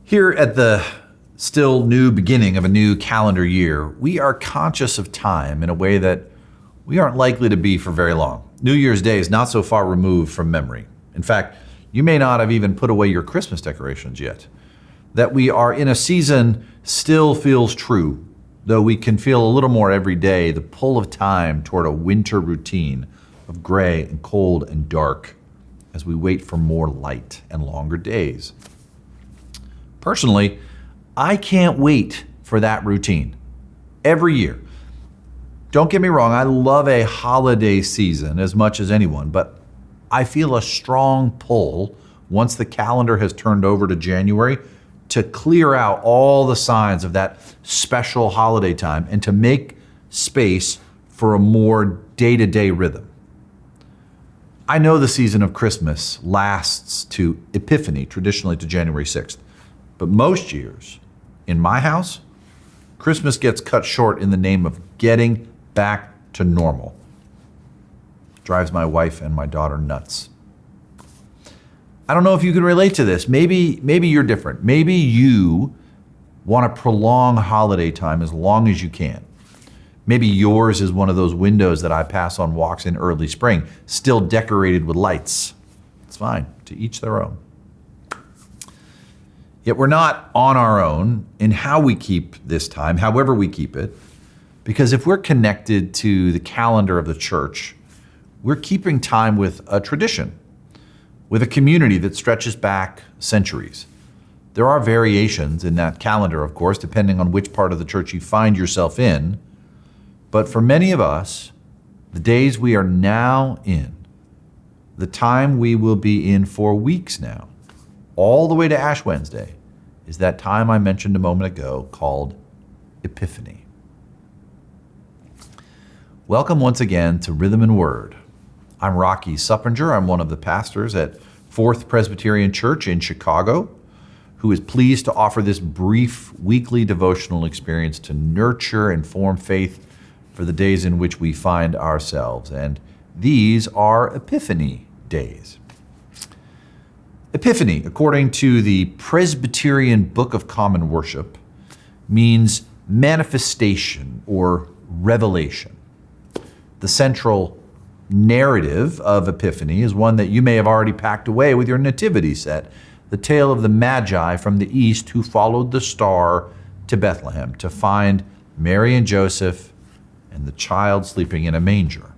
Here at the still new beginning of a new calendar year, we are conscious of time in a way that we aren't likely to be for very long. New Year's Day is not so far removed from memory. In fact, you may not have even put away your Christmas decorations yet. That we are in a season still feels true, though we can feel a little more every day the pull of time toward a winter routine of gray and cold and dark as we wait for more light and longer days. Personally, I can't wait for that routine every year. Don't get me wrong, I love a holiday season as much as anyone, but I feel a strong pull once the calendar has turned over to January to clear out all the signs of that special holiday time and to make space for a more day-to-day rhythm. I know the season of Christmas lasts to Epiphany, traditionally to January 6th. But most years, in my house, Christmas gets cut short in the name of getting back to normal. Drives my wife and my daughter nuts. I don't know if you can relate to this. Maybe you're different. Maybe you want to prolong holiday time as long as you can. Maybe yours is one of those windows that I pass on walks in early spring, still decorated with lights. It's fine, to each their own. Yet we're not on our own in how we keep this time, however we keep it, because if we're connected to the calendar of the church, we're keeping time with a tradition, with a community that stretches back centuries. There are variations in that calendar, of course, depending on which part of the church you find yourself in, but for many of us, the days we are now in, the time we will be in for weeks now, all the way to Ash Wednesday, is that time I mentioned a moment ago called Epiphany. Welcome once again to Rhythm and Word. I'm Rocky Suppinger. I'm one of the pastors at Fourth Presbyterian Church in Chicago, who is pleased to offer this brief weekly devotional experience to nurture and form faith for the days in which we find ourselves. And these are Epiphany days. Epiphany, according to the Presbyterian Book of Common Worship, means manifestation or revelation. The central narrative of Epiphany is one that you may have already packed away with your nativity set, the tale of the Magi from the east who followed the star to Bethlehem to find Mary and Joseph and the child sleeping in a manger.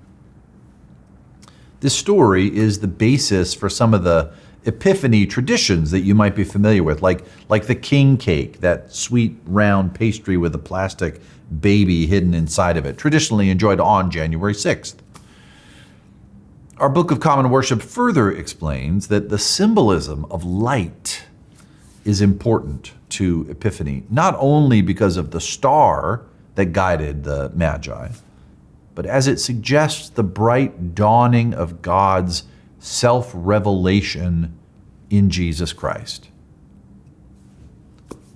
This story is the basis for some of the Epiphany traditions that you might be familiar with, like the king cake, that sweet round pastry with a plastic baby hidden inside of it, traditionally enjoyed on January 6th. Our Book of Common Worship further explains that the symbolism of light is important to Epiphany, not only because of the star that guided the Magi, but as it suggests the bright dawning of God's self-revelation in Jesus Christ.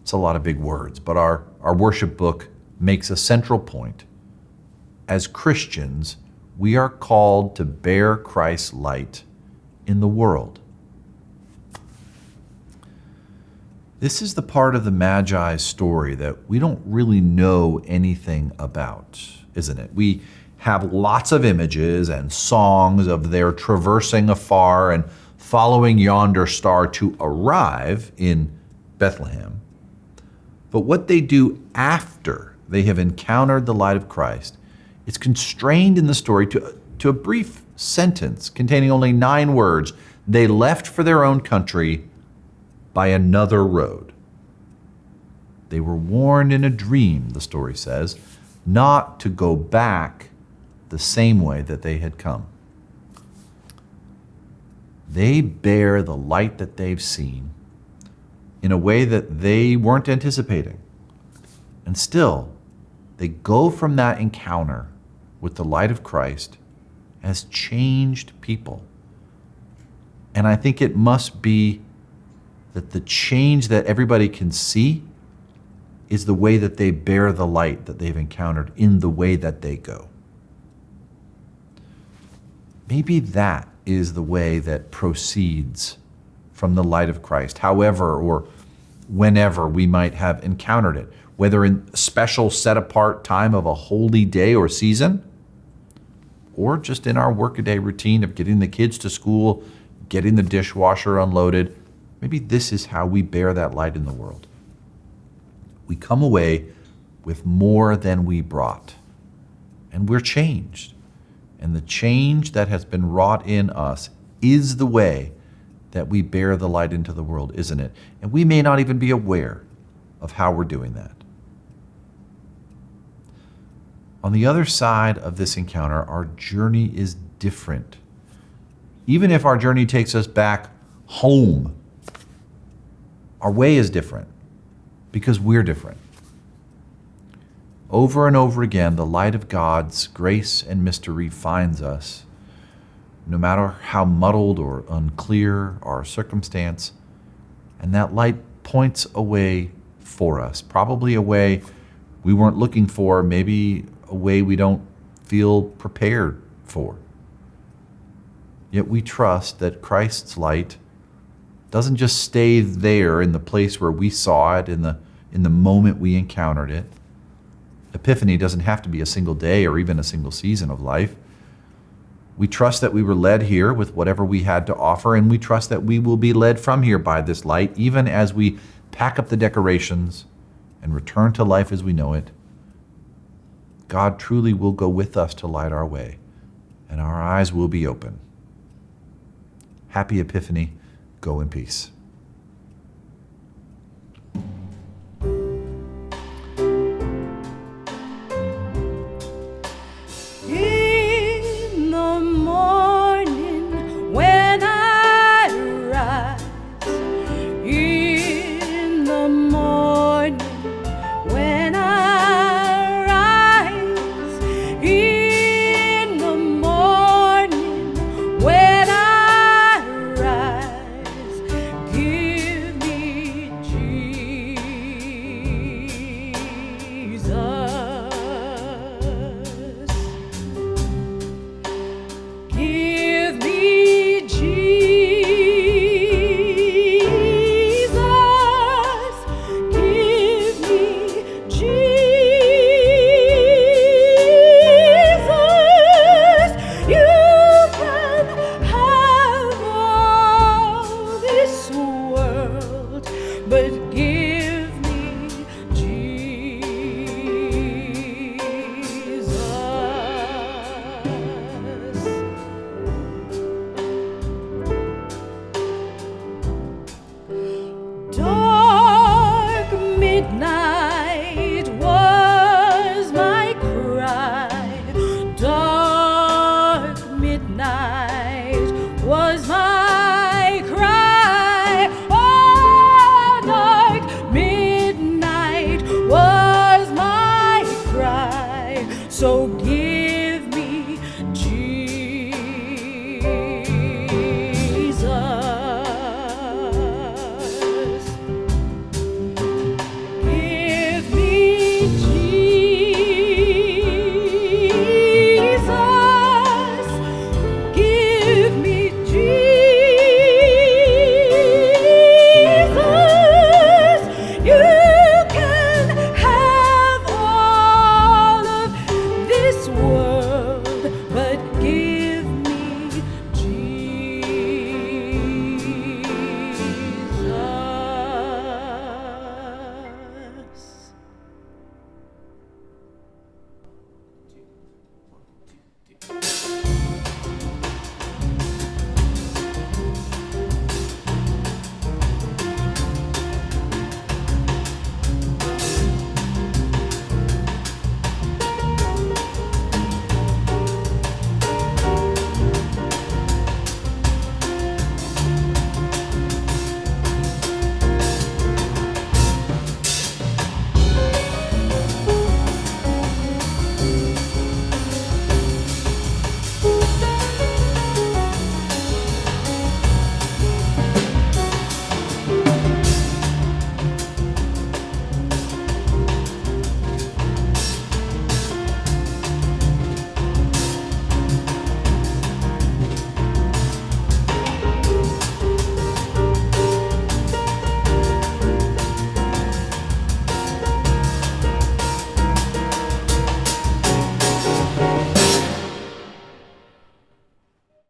It's a lot of big words, but our worship book makes a central point. As Christians, we are called to bear Christ's light in the world. This is the part of the Magi's story that we don't really know anything about, isn't it? We have lots of images and songs of their traversing afar and following yonder star to arrive in Bethlehem. But what they do after they have encountered the light of Christ is constrained in the story to a brief sentence containing only 9 words. They left for their own country by another road. They were warned in a dream, the story says, not to go back the same way that they had come. They bear the light that they've seen in a way that they weren't anticipating. And still, they go from that encounter with the light of Christ as changed people. And I think it must be that the change that everybody can see is the way that they bear the light that they've encountered in the way that they go. Maybe that is the way that proceeds from the light of Christ, however or whenever we might have encountered it, whether in a special set-apart time of a holy day or season, or just in our workaday routine of getting the kids to school, getting the dishwasher unloaded. Maybe this is how we bear that light in the world. We come away with more than we brought, and we're changed. And the change that has been wrought in us is the way that we bear the light into the world, isn't it? And we may not even be aware of how we're doing that. On the other side of this encounter, our journey is different. Even if our journey takes us back home, our way is different because we're different. Over and over again, the light of God's grace and mystery finds us, no matter how muddled or unclear our circumstance, and that light points a way for us, probably a way we weren't looking for, maybe a way we don't feel prepared for. Yet we trust that Christ's light doesn't just stay there in the place where we saw it, in the moment we encountered it. Epiphany doesn't have to be a single day or even a single season of life. We trust that we were led here with whatever we had to offer, and we trust that we will be led from here by this light, even as we pack up the decorations and return to life as we know it. God truly will go with us to light our way, and our eyes will be open. Happy Epiphany. Go in peace. In the morning when I rise, in the morning when I rise, in the morning when I rise, give me Jesus. Give me Jesus. Give me Jesus. You can have all this world, but give me Jesus. Dark midnight was my cry. Dark midnight was my